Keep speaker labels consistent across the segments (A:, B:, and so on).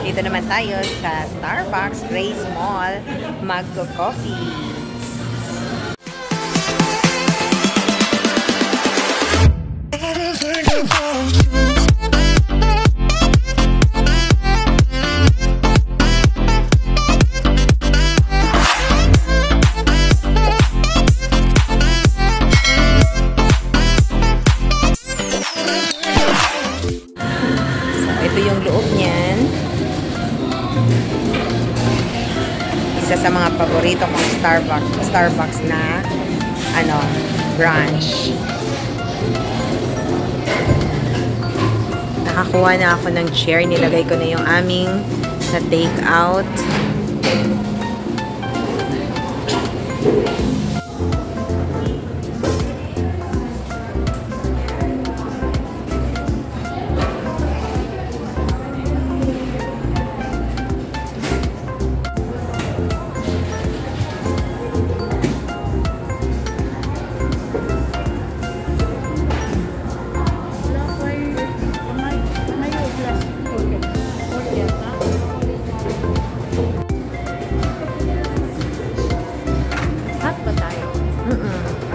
A: Dito naman tayo sa Starbucks Grace Mall, magko-coffee. Ito yung loob niyan. Isa sa mga paborito kong Starbucks na branch. Nakakuha na ako ng chair. Nilagay ko na yung aming na take out.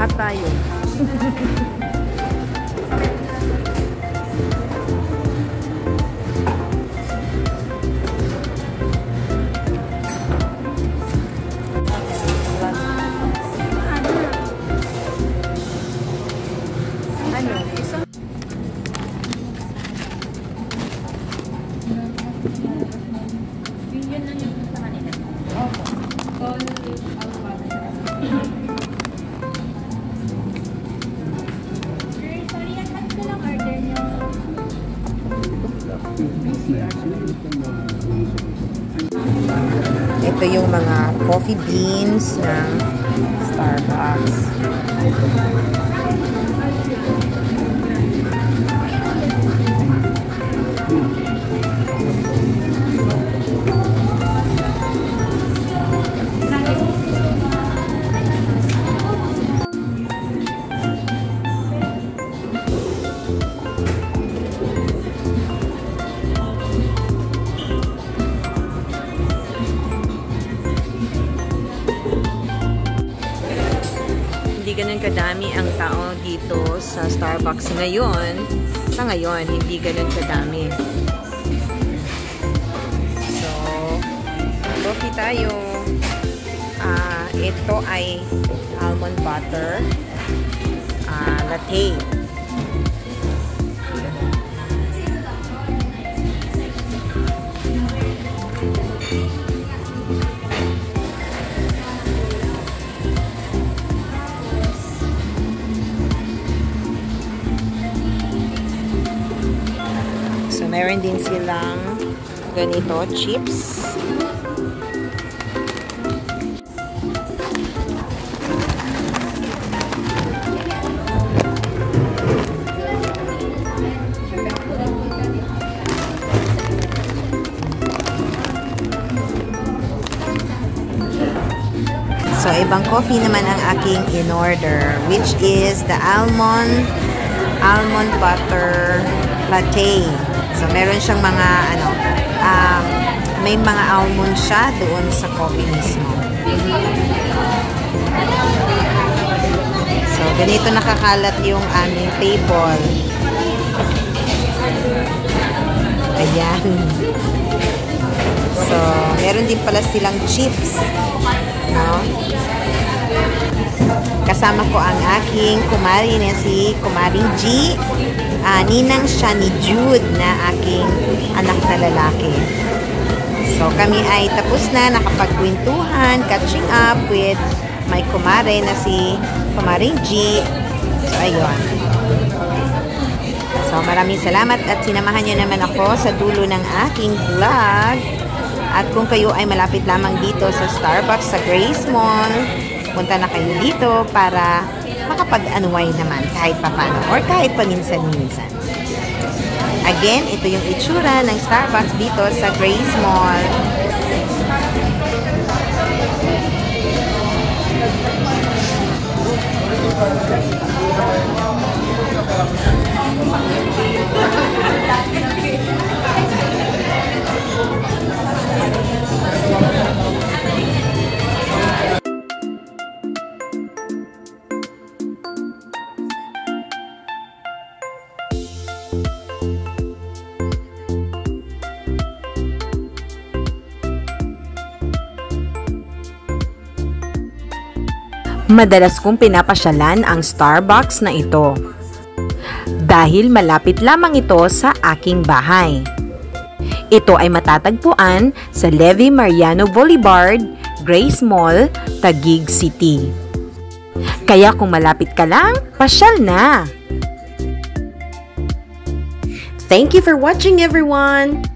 A: At tayo. Ito yung mga coffee beans ng Starbucks. Hindi ganun kadami ang tao dito sa Starbucks ngayon. Sa ngayon, hindi ganun kadami. So, coffee tayo. Ito ay almond butter latte. Meron din silang ganito, chips. So, ibang coffee naman ang aking in-order, which is the almond butter latte. So, meron siyang mga, may mga almond siya doon sa coffee mismo. So, ganito nakakalat yung aming table. Ayan. So, meron din pala silang chips. No? Kasama ko ang aking kumari na si Kumaring G. Ninang siya ni Jude na aking anak na lalaki. So, kami ay tapos na, nakapagkwentuhan, catching up with my kumare na si Kumaring G. So, ayun. So, maraming salamat at sinamahan nyo naman ako sa dulo ng aking vlog. At kung kayo ay malapit lamang dito sa Starbucks sa Grace Mall, punta na kayo dito para makapag-unwind naman kahit papano or kahit paminsan-minsan. Again, ito yung itsura ng Starbucks dito sa Grace Mall. Madalas kong pinapasyalan ang Starbucks na ito dahil malapit lamang ito sa aking bahay. Ito ay matatagpuan sa Levi Mariano Boulevard, Grace Mall, Taguig City. Kaya kung malapit ka lang, pasyal na! Thank you for watching, everyone!